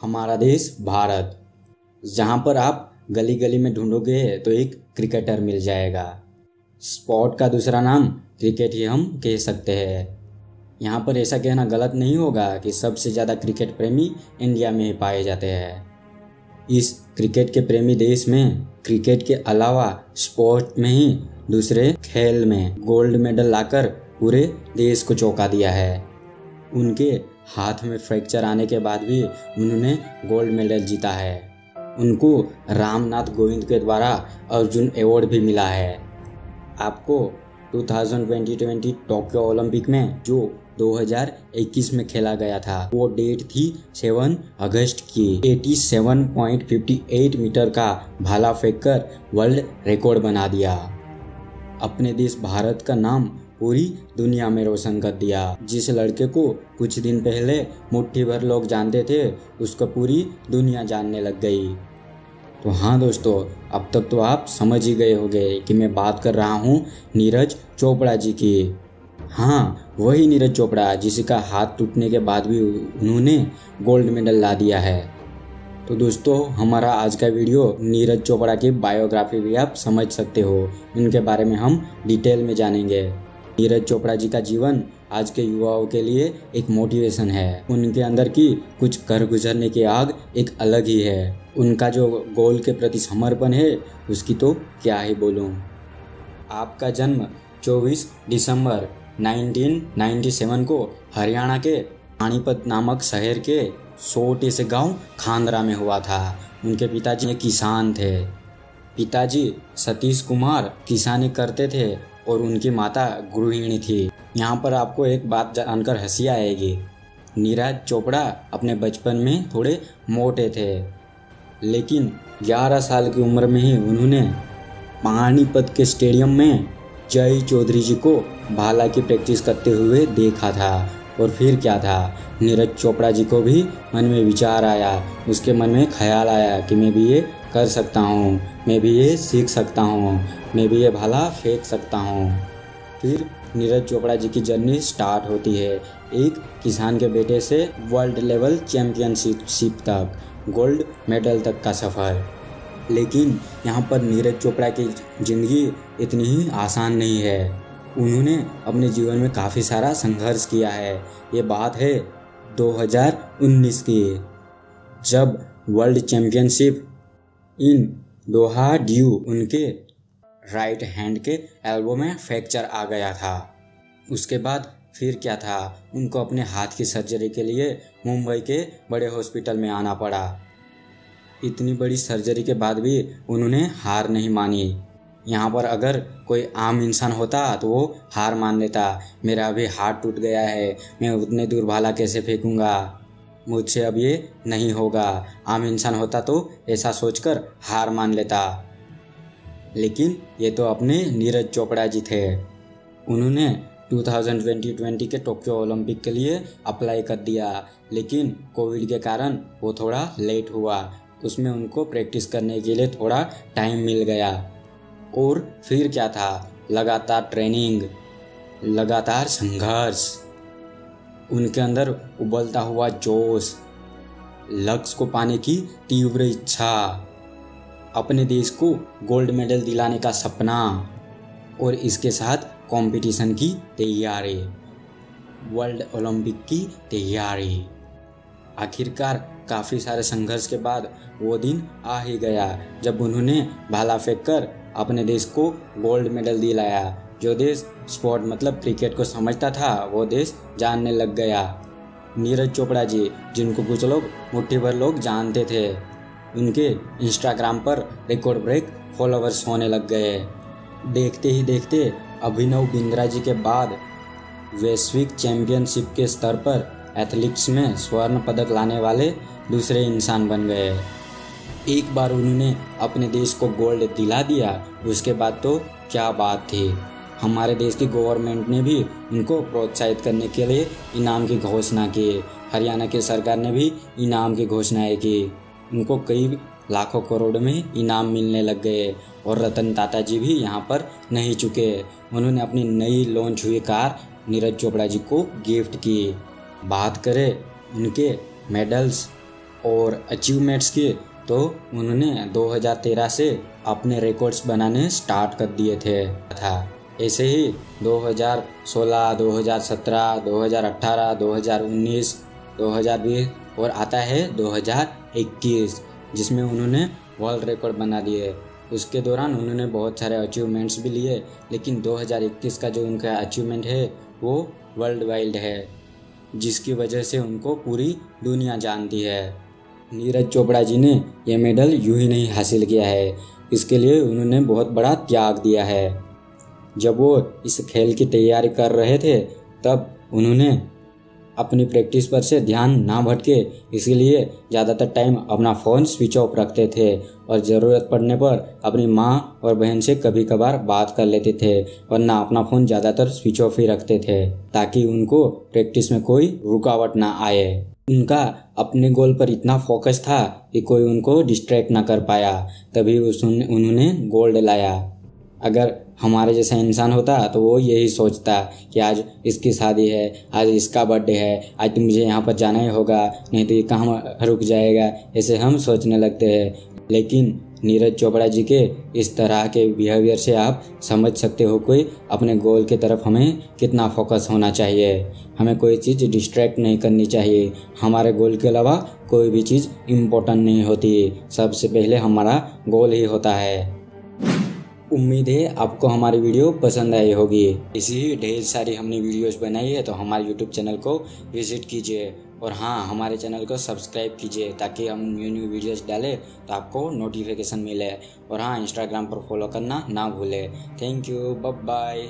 हमारा देश भारत, जहाँ पर आप गली गली में ढूंढोगे तो एक क्रिकेटर मिल जाएगा। स्पोर्ट का दूसरा नाम क्रिकेट ही हम कह सकते हैं। यहाँ पर ऐसा कहना गलत नहीं होगा कि सबसे ज़्यादा क्रिकेट प्रेमी इंडिया में ही पाए जाते हैं। इस क्रिकेट के प्रेमी देश में क्रिकेट के अलावा स्पोर्ट में ही दूसरे खेल में गोल्ड मेडल लाकर पूरे देश को चौंका दिया है। उनके हाथ में फ्रैक्चर आने के बाद भी उन्होंने गोल्ड मेडल जीता है। उनको रामनाथ कोविंद के द्वारा अर्जुन अवार्ड भी मिला है। आपको 2020 टोक्यो ओलंपिक में जो 2021 में खेला गया था वो डेट थी 7 अगस्त की। 87.58 मीटर का भाला फेंककर वर्ल्ड रिकॉर्ड बना दिया। अपने देश भारत का नाम पूरी दुनिया में रोशन कर दिया। जिस लड़के को कुछ दिन पहले मुट्ठी भर लोग जानते थे उसको पूरी दुनिया जानने लग गई। तो हाँ दोस्तों, अब तक तो आप समझ ही गए होंगे कि मैं बात कर रहा हूँ नीरज चोपड़ा जी की। हाँ, वही नीरज चोपड़ा जिसका हाथ टूटने के बाद भी उन्होंने गोल्ड मेडल ला दिया है। तो दोस्तों, हमारा आज का वीडियो नीरज चोपड़ा की बायोग्राफी भी आप समझ सकते हो। उनके बारे में हम डिटेल में जानेंगे। नीरज चोपड़ा जी का जीवन आज के युवाओं के लिए एक मोटिवेशन है। उनके अंदर की कुछ कर गुजरने की आग एक अलग ही है। उनका जो गोल के प्रति समर्पण है उसकी तो क्या ही बोलूं। आपका जन्म 24 दिसंबर 1997 को हरियाणा के पानीपत नामक शहर के छोटे से गांव खांदरा में हुआ था। उनके पिताजी किसान थे। पिताजी सतीश कुमार किसानी करते थे और उनकी माता गृहिणी थी। यहाँ पर आपको एक बात जानकर हंसी आएगी। नीरज चोपड़ा अपने बचपन में थोड़े मोटे थे, लेकिन 11 साल की उम्र में ही उन्होंने पानीपत के स्टेडियम में जय चौधरी जी को भाला की प्रैक्टिस करते हुए देखा था। और फिर क्या था, नीरज चोपड़ा जी को भी मन में विचार आया। उसके मन में ख्याल आया कि मैं भी ये कर सकता हूँ, मैं भी ये सीख सकता हूँ, मैं भी ये भाला फेंक सकता हूँ। फिर नीरज चोपड़ा जी की जर्नी स्टार्ट होती है। एक किसान के बेटे से वर्ल्ड लेवल चैंपियनशिप तक, गोल्ड मेडल तक का सफ़र। लेकिन यहाँ पर नीरज चोपड़ा की ज़िंदगी इतनी ही आसान नहीं है। उन्होंने अपने जीवन में काफ़ी सारा संघर्ष किया है। ये बात है 2019 की, जब वर्ल्ड चैम्पियनशिप इन दोहा ड्यू उनके राइट हैंड के एल्बो में फ्रैक्चर आ गया था। उसके बाद फिर क्या था, उनको अपने हाथ की सर्जरी के लिए मुंबई के बड़े हॉस्पिटल में आना पड़ा। इतनी बड़ी सर्जरी के बाद भी उन्होंने हार नहीं मानी। यहाँ पर अगर कोई आम इंसान होता तो वो हार मान लेता। मेरा अभी हाथ टूट गया है, मैं उतने दूर भाला कैसे फेंकूंगा, मुझसे अब ये नहीं होगा। आम इंसान होता तो ऐसा सोचकर हार मान लेता। लेकिन ये तो अपने नीरज चोपड़ा जी थे। उन्होंने 2020 के टोक्यो ओलंपिक के लिए अप्लाई कर दिया, लेकिन कोविड के कारण वो थोड़ा लेट हुआ। उसमें उनको प्रैक्टिस करने के लिए थोड़ा टाइम मिल गया। और फिर क्या था, लगातार ट्रेनिंग, लगातार संघर्ष, उनके अंदर उबलता हुआ जोश, लक्ष्य को पाने की तीव्र इच्छा, अपने देश को गोल्ड मेडल दिलाने का सपना, और इसके साथ कंपटीशन की तैयारी, वर्ल्ड ओलंपिक की तैयारी। आखिरकार काफ़ी सारे संघर्ष के बाद वो दिन आ ही गया जब उन्होंने भाला फेंककर अपने देश को गोल्ड मेडल दिलाया। जो देश स्पोर्ट मतलब क्रिकेट को समझता था वो देश जानने लग गया। नीरज चोपड़ा जी, जिनको कुछ लोग मुट्ठी भर लोग जानते थे, उनके इंस्टाग्राम पर रिकॉर्ड ब्रेक फॉलोवर्स होने लग गए। देखते ही देखते अभिनव बिंद्रा जी के बाद वैश्विक चैंपियनशिप के स्तर पर एथलेटिक्स में स्वर्ण पदक लाने वाले दूसरे इंसान बन गए। एक बार उन्होंने अपने देश को गोल्ड दिला दिया, उसके बाद तो क्या बात थी। हमारे देश की गवर्नमेंट ने भी उनको प्रोत्साहित करने के लिए इनाम की घोषणा की। हरियाणा की सरकार ने भी इनाम की घोषणाएं की। उनको कई लाखों करोड़ में इनाम मिलने लग गए। और रतन टाटा जी भी यहाँ पर नहीं चुके। उन्होंने अपनी नई लॉन्च हुई कार नीरज चोपड़ा जी को गिफ्ट की। बात करें उनके मेडल्स और अचीवमेंट्स की, तो उन्होंने 2013 से अपने रिकॉर्ड्स बनाने स्टार्ट कर दिए थे था। ऐसे ही 2016, 2017, 2018, 2019, 2020 और आता है 2021, जिसमें उन्होंने वर्ल्ड रिकॉर्ड बना दिए। उसके दौरान उन्होंने बहुत सारे अचीवमेंट्स भी लिए, लेकिन 2021 का जो उनका अचीवमेंट है वो वर्ल्ड वाइड है, जिसकी वजह से उनको पूरी दुनिया जानती है। नीरज चोपड़ा जी ने यह मेडल यूं ही नहीं हासिल किया है, इसके लिए उन्होंने बहुत बड़ा त्याग दिया है। जब वो इस खेल की तैयारी कर रहे थे तब उन्होंने अपनी प्रैक्टिस पर से ध्यान ना भटके, इसीलिए ज़्यादातर टाइम अपना फ़ोन स्विच ऑफ रखते थे और ज़रूरत पड़ने पर अपनी माँ और बहन से कभी कभार बात कर लेते थे, वरना अपना फ़ोन ज़्यादातर स्विच ऑफ ही रखते थे ताकि उनको प्रैक्टिस में कोई रुकावट ना आए। उनका अपने गोल पर इतना फोकस था कि कोई उनको डिस्ट्रैक्ट ना कर पाया, तभी उन्होंने गोल्ड लाया। अगर हमारे जैसा इंसान होता तो वो यही सोचता कि आज इसकी शादी है, आज इसका बर्थडे है, आज तो मुझे यहाँ पर जाना ही होगा, नहीं तो ये कहाँ रुक जाएगा, ऐसे हम सोचने लगते हैं। लेकिन नीरज चोपड़ा जी के इस तरह के बिहेवियर से आप समझ सकते हो कोई अपने गोल की तरफ हमें कितना फोकस होना चाहिए। हमें कोई चीज़ डिस्ट्रैक्ट नहीं करनी चाहिए। हमारे गोल के अलावा कोई भी चीज़ इम्पोर्टेंट नहीं होती, सबसे पहले हमारा गोल ही होता है। उम्मीद है आपको हमारी वीडियो पसंद आई होगी। इसी ढेर सारी हमने वीडियोस बनाई है, तो हमारे यूट्यूब चैनल को विजिट कीजिए और हाँ, हमारे चैनल को सब्सक्राइब कीजिए ताकि हम न्यू वीडियोस डालें तो आपको नोटिफिकेशन मिले। और हाँ, इंस्टाग्राम पर फॉलो करना ना भूलें। Thank you, bye bye.